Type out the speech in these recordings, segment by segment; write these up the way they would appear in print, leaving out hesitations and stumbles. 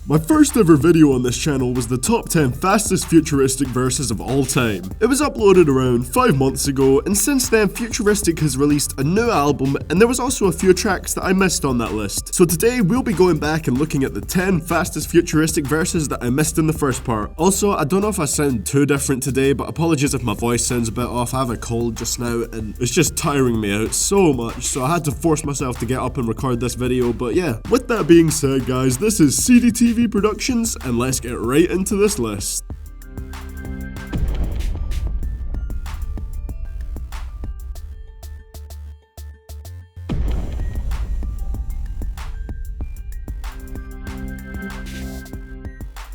My first ever video on this channel was the top 10 fastest Futuristic verses of all time. It was uploaded around 5 months ago, and since then Futuristic has released a new album, and there was also a few tracks that I missed on that list. So today we'll be going back and looking at the 10 fastest Futuristic verses that I missed in the first part. Also, I don't know if I sound too different today, but apologies if my voice sounds a bit off. I have a cold just now and it's just tiring me out so much, so I had to force myself to get up and record this video. But yeah, with that being said guys, this is CDTVProductions, and let's get right into this list.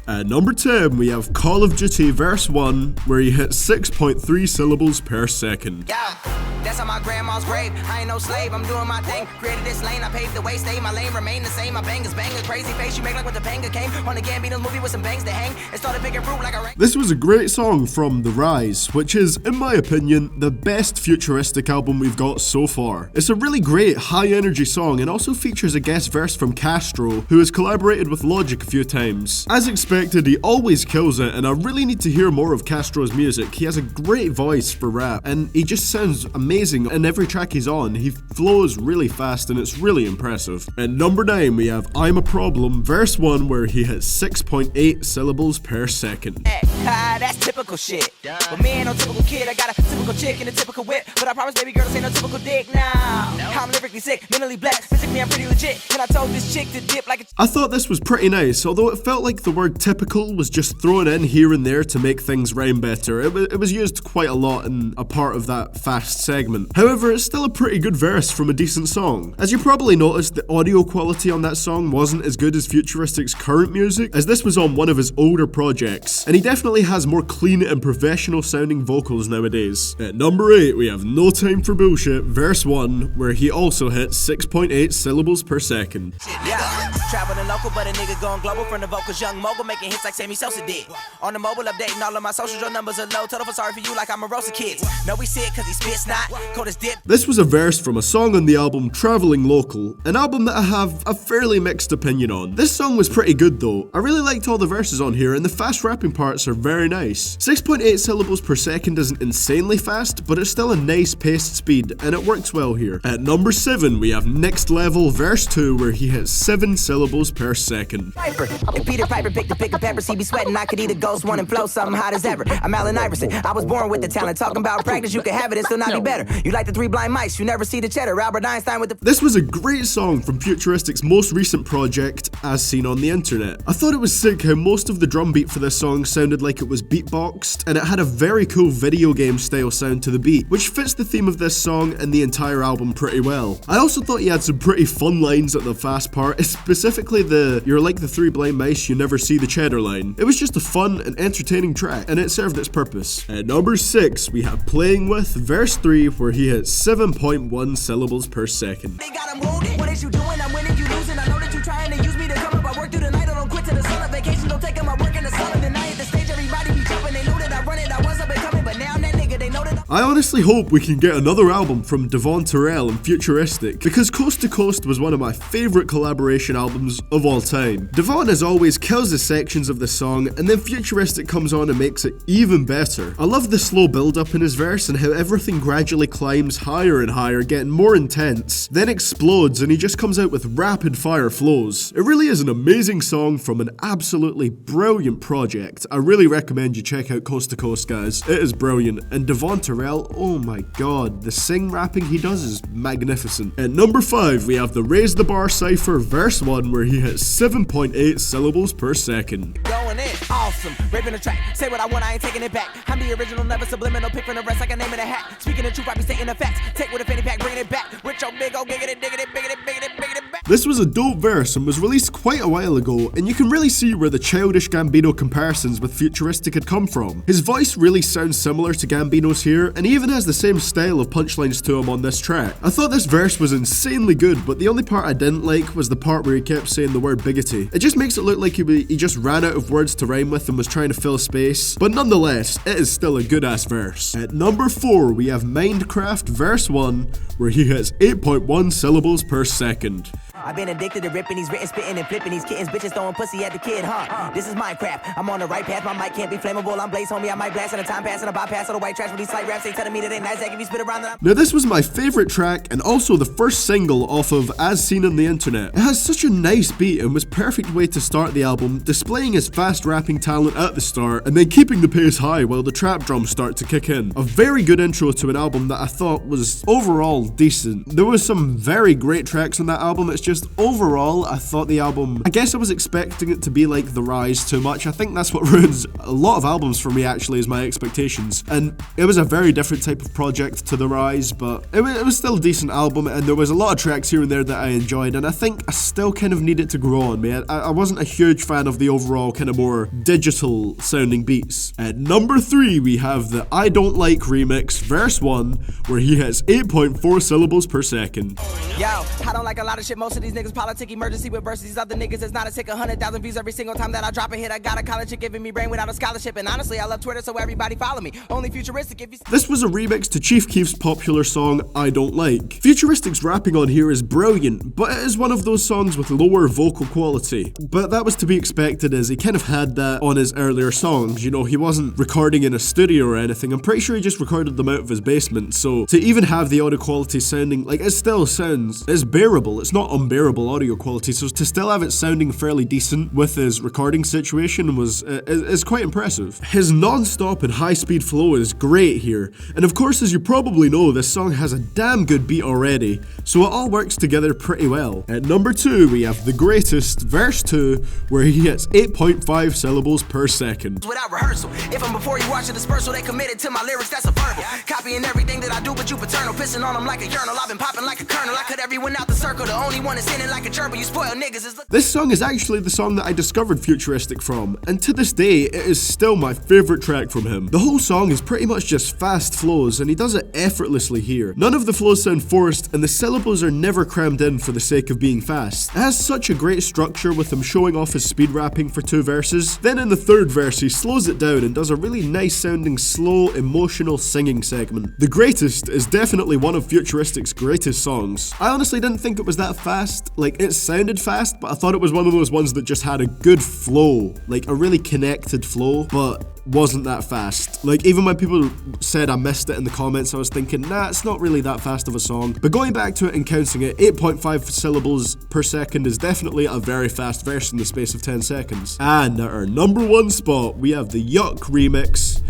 At number 10, we have Call of Duty verse 1, where he hits 6.3 syllables per second. Yeah, that's on my grandma's grave. I ain't no slave, I'm doing my thing. Created this lane, I paved the way, stay my lane, remain the same. My bangers, crazy face you make like when the banger came. On the Gambino movie with some bangs to hang, and started picking fruit like a ring. This was a great song from The Rise, which is, in my opinion, the best Futuristic album we've got so far. It's a really great, high-energy song, and also features a guest verse from Castro, who has collaborated with Logic a few times. As expected, he always kills it, and I really need to hear more of Castro's music. He has a great voice for rap, and he just sounds amazing in every track he's on. He flows really fast, and it's really impressive. At number 9, we have I'm a Problem, verse 1, where he hits 6.8 syllables per second. That's typical shit. But me ain't no typical kid. I got a typical chick and a typical whip, but I promise baby girl this ain't no typical dick now. I'm lyrically sick, mentally blessed, physically I'm pretty legit. And I told this chick to dip like a I thought this was pretty nice, although it felt like the word typical was just thrown in here and there to make things rhyme better. It was used quite a lot in a part of that fast segment. However, it's still a pretty good verse from a decent song. As you probably noticed, the audio quality on that song wasn't as good as Futuristic's current music, as this was on one of his older projects, and he definitely has more clean and professional sounding vocals nowadays. At number 8, we have No Time for Bullshit, verse 1, where he also hits 6.8 syllables per second. yeah, traveling local, but a nigga going global from the vocals, young mogul making hits like Sammy Sosa did. On the mobile, updating all of my socials, your numbers are low. Total for sorry for you like I'm a roast of kids. No, we see it cause he spits not, cold as dip. This was a verse from a song on the album Traveling Local, an album that I have a fairly mixed opinion on. This song was pretty good though. I really liked all the verses on here, and the fast rapping parts are very nice. 6.8 syllables per second isn't insanely fast, but it's still a nice paced speed, and it works well here. At number 7, we have Next Level verse 2, where he hits 7 syllables per second. Cypher, and Peter Piper picked the pick of peppers. He be sweating, I could eat a ghost one and flow something hot as ever. I'm Allen Iverson, I was born with the talent. Talking about practice, you can have it and still not be better. You like the 3 blind mice, you never see the cheddar. Albert Einstein with the... This was a great song from Futuristic's most recent project, As Seen on the Internet. I thought it was sick how most of the drum beat for this song sounded like it was beatboxed, and it had a very cool video game style sound to the beat, which fits the theme of this song and the entire album pretty well. I also thought he had some pretty fun lines at the fast part, specifically the "you're like the 3 blind mice, you never see the cheddar" line. It was just a fun and entertaining track, and it served its purpose. At number 6, we have Playing With, verse 3, where he hits 7.1 syllables per second. They got him wounded. What is you doing? I'm winning, you losing. I know that you trying to use me to come up. I work through the night, I don't quit to the sun. On vacation, don't take my work in the sun. And then I hit the stage, everybody be jumping. They know that I run it, I was up and coming, but now I'm that nigga, they know that I honestly hope we can get another album from Devvon, Terrell, and Futuristic, because Coast to Coast was one of my favourite collaboration albums of all time. Devvon as always kills the sections of the song, and then Futuristic comes on and makes it even better. I love the slow build up in his verse and how everything gradually climbs higher and higher, getting more intense, then explodes, and he just comes out with rapid fire flows. It really is an amazing song from an absolutely brilliant project. I really recommend you check out Coast to Coast, guys. It is brilliant, and Devvon Terrell, oh my god, the sing rapping he does is magnificent. At number 5, we have the Raise the Bar Cypher verse 1, where he hits 7.8 syllables per second. going in, awesome, raping the track, say what I want, I ain't taking it back. I'm the original, never subliminal, pick from the rest like a name in a hat. Speaking the truth, I be stating the facts, take with a fanny pack, bringing it back, with your big old giggity, diggity, biggity, biggity, biggity back. This was a dope verse and was released quite a while ago, and you can really see where the childish Gambino comparisons with Futuristic had come from. His voice really sounds similar to Gambino's here, and he even has the same style of punchlines to him on this track. I thought this verse was insanely good, but the only part I didn't like was the part where he kept saying the word biggity. It just makes it look like he just ran out of words to rhyme with and was trying to fill space, but nonetheless, it is still a good ass verse. At number 4, we have Mindcraft verse 1, where he hits 8.1 syllables per second. I've been addicted to ripping these written, spitting and flipping these kittens, bitches throwing pussy at the kid, huh? This is Mindcraft. I'm on the right path. My mic can't be flammable. I'm Blaze, homie. I might blast in a time pass and a bypass of the white trash with these slight raps. They telling me that ain't nice. If you spit around the. Now this was my favorite track and also the first single off of As Seen on the Internet. It has such a nice beat and was perfect way to start the album, displaying his fast rapping talent at the start and then keeping the pace high while the trap drums start to kick in. A very good intro to an album that I thought was overall decent. There was some very great tracks on that album. It's just overall I thought the album, I guess I was expecting it to be like The Rise too much. I think that's what ruins a lot of albums for me actually, is my expectations. And it was a very different type of project to The Rise, but it was still a decent album and there was a lot of tracks here and there that I enjoyed, and I think I still kind of needed to grow on me. I wasn't a huge fan of the overall kind of more digital sounding beats. At number 3 we have the I Don't Like remix, verse 1, where he has 8.4 syllables per second. Yo, I don't like a lot of shit. Most of these niggas politic emergency with versus these other niggas. It's not a sick 100,000 views every single time that I drop a hit. I got a college chick giving me brain without a scholarship, and honestly I love Twitter so everybody follow me. Only Futuristic if you. This was a remix to Chief Keef's popular song I Don't Like. Futuristic's rapping on here is brilliant, but it is one of those songs with lower vocal quality. But that was to be expected as he kind of had that on his earlier songs. You know, he wasn't recording in a studio or anything. I'm pretty sure he just recorded them out of his basement, so to even have the audio quality sounding, like, it still sounds, it's bearable, it's not unbearable audio quality, so to still have it sounding fairly decent with his recording situation is quite impressive. His non-stop and high-speed flow is great here, and of course, as you probably know, this song has a damn good beat already, so it all works together pretty well. At number 2 we have The Greatest, verse 2, where he hits 8.5 syllables per second. Without rehearsal, if I'm before you watch the dispersal, they committed to my lyrics, that's a verbal. Copying everything that I do, but you paternal, pissing on them like a urinal. I've been popping like a kernel. I cut everyone out the circle. The only one that's in it like a gerbil. You spoil niggas is. This song is actually the song that I discovered Futuristic from, and to this day, it is still my favorite track from him. The whole song is pretty much just fast flows, and he does it effortlessly here. None of the flows sound forced, and the syllables are never crammed in for the sake of being fast. It has such a great structure with him showing off his speed rapping for 2 verses. Then in the 3rd verse, he slows it down and does a really nice sounding, slow, emotional singing segment. The Greatest is definitely one of Futuristic's greatest songs. I honestly didn't think it was that fast. Like, it sounded fast, but I thought it was one of those ones that just had a good flow, like a really connected flow, but wasn't that fast. Like, even when people said I missed it in the comments, I was thinking, nah, it's not really that fast of a song. But going back to it and counting it, 8.5 syllables per second is definitely a very fast verse in the space of 10 seconds. And at our number 1 spot, we have the Yuck remix,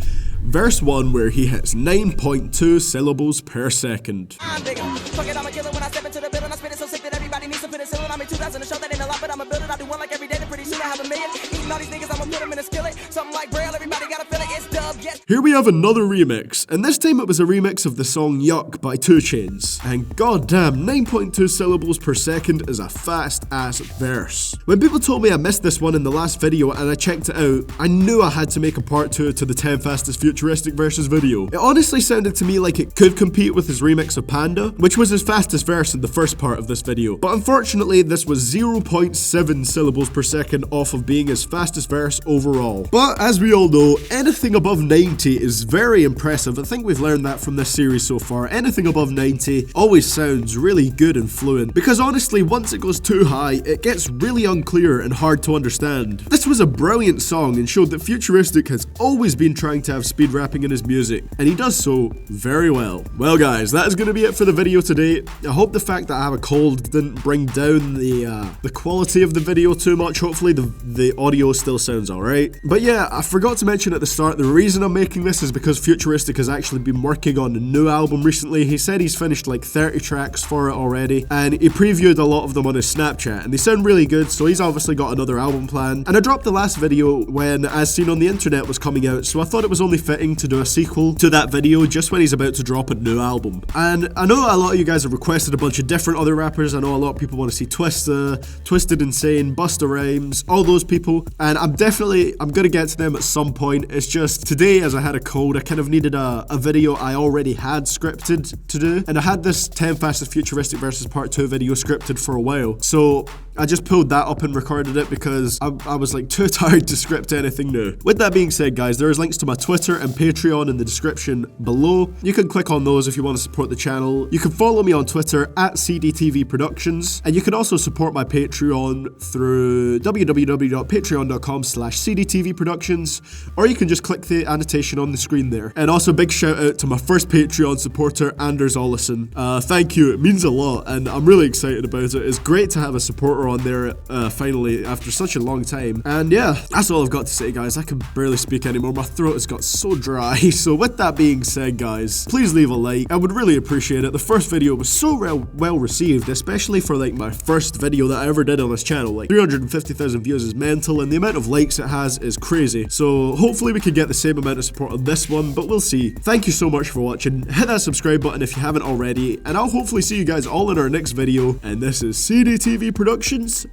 verse 1, where he hits 9.2 syllables per second. I'm bigger. Fuck it, I'm a killer when I step into the building. I spit it so sick that everybody needs to put a ceiling. I'm in 2000 to show that ain't a lot, but I'm a builder. I do one like every day, then pretty soon I have a million. Eating all these niggas, I'ma put them in a skillet. Something like Braille, everybody gotta feel it. It's dub, yes. Here we have another remix, and this time it was a remix of the song Yuck by 2 Chainz. And goddamn, 9.2 syllables per second is a fast ass verse. When people told me I missed this one in the last video and I checked it out, I knew I had to make a part 2 to the 10 fastest Futuristic verses video. It honestly sounded to me like it could compete with his remix of Panda, which was his fastest verse in the first part of this video. But unfortunately, this was 0.7 syllables per second off of being his fastest verse overall. But as we all know, anything above 90 is very impressive. I think we've learned that from this series so far. Anything above 90 always sounds really good and fluent, because honestly, once it goes too high, it gets really unclear and hard to understand. This was a brilliant song and showed that Futuristic has always been trying to have speed rapping in his music, and he does so very well. Well guys, that is going to be it for the video today. I hope the fact that I have a cold didn't bring down the quality of the video too much. Hopefully the audio still sounds alright. But yeah, I forgot to mention at the start, the reason I'm making this is because Futuristic has actually been working on a new album recently. He said he's finished like 30 tracks for it already, and he previewed a lot of them on his Snapchat, and they sound really good, so he's obviously got another album planned. And I dropped the last video when As Seen on the Internet was coming out, so I thought it was only fitting to do a sequel to that video just when he's about to drop a new album. And I know a lot of you guys have requested a bunch of different other rappers. I know a lot of people want to see Twisted Insane, Busta Rhymes, all those people, and I'm gonna get to them at some point. It's just today, as I had a cold, I kind of needed a video I already had scripted to do, and I had this 10 fastest Futuristic versus part 2 video scripted for a while, so I just pulled that up and recorded it because I was like too tired to script anything new. With that being said, guys, there's links to my Twitter and Patreon in the description below. You can click on those if you want to support the channel. You can follow me on Twitter at CDTVProductions, and you can also support my Patreon through www.patreon.com/CDTVProductions, or you can just click the annotation on the screen there. And also big shout out to my first Patreon supporter, Olesen. Thank you, it means a lot, and I'm really excited about it. It's great to have a supporter on there finally after such a long time. And yeah, that's all I've got to say, guys. I can barely speak anymore. My throat has got so dry. So with that being said, guys, please leave a like. I would really appreciate it. The first video was so well received, especially for like my first video that I ever did on this channel. Like 350,000 views is mental, and the amount of likes it has is crazy. So hopefully we can get the same amount of support on this one, but we'll see. Thank you so much for watching. Hit that subscribe button if you haven't already, and I'll hopefully see you guys all in our next video. And this is CDTV Productions.